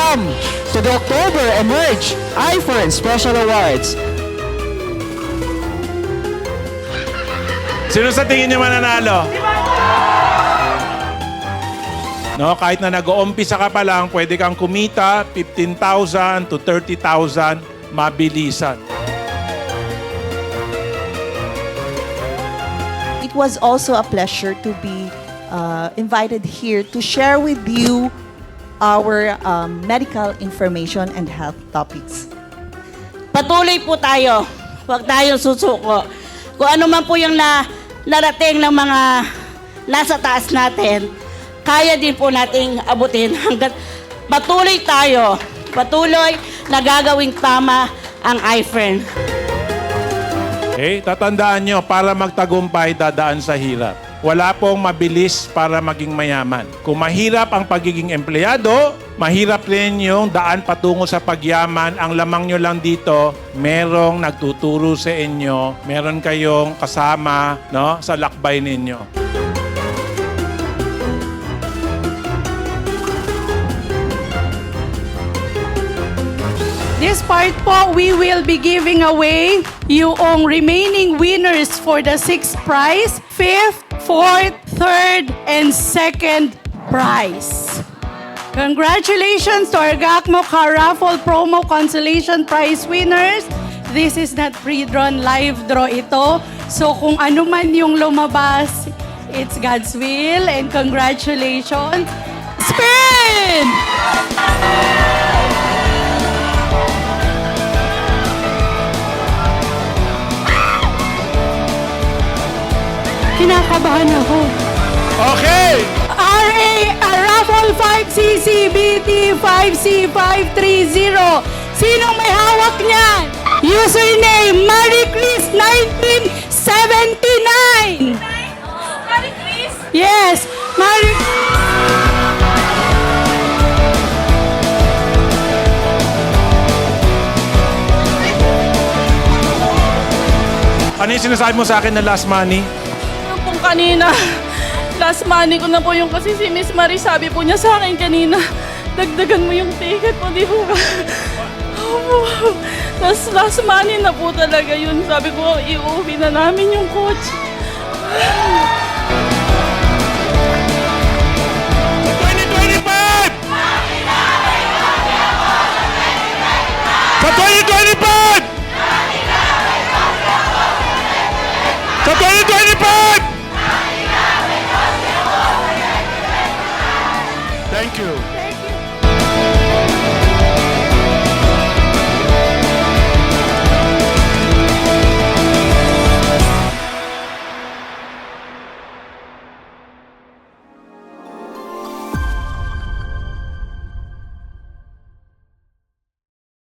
welcome to the October Emerge iFern Special Awards. Sino sa tingin niyo mananalo? No, kahit na nag-uumpisa ka pa lang, pwede kang kumita 15,000 to 30,000 mabilisan. It was also a pleasure to be invited here to share with you our medical information and health topics. Patuloy po tayo. Huwag tayong susuko. Kung ano man po yung narating ng mga nasa taas natin, kaya din po nating abutin hanggat patuloy tayo. Patuloy na gagawing tama ang iFern. Okay? Tatandaan nyo, para magtagumpay, dadaan sa hirap. Wala pong mabilis para maging mayaman. Kung mahirap ang pagiging empleyado, mahirap rin yung daan patungo sa pagyaman. Ang lamang nyo lang dito, merong nagtuturo sa inyo, meron kayong kasama, no, sa lakbay ninyo. This part po, we will be giving away yung remaining winners for the 6th prize, 5th, 4th, 3rd, and 2nd prize. Congratulations to our GACMO Car Raffle Promo Consolation Prize winners. This is not pre-drawn, live draw ito. So kung ano man yung lumabas, it's God's will, and congratulations. Spin! Kinakabahan ako. Okay! RA Raffle 5cc BT 5C530. Sinong may hawak niyan? Username Marie Chris 1979. Marie Chris? Yes, Marie. Ano yung sinasabi mo sa akin na last money? Yung pong kanina, last money ko na po yung kasi si Miss Marie sabi po niya sa akin kanina, dagdagan mo yung ticket mo, di po ba? Tapos last money na po talaga yun. Sabi ko, iuwi na namin yung coach. Sa 2025! Sa 2025! Thank you.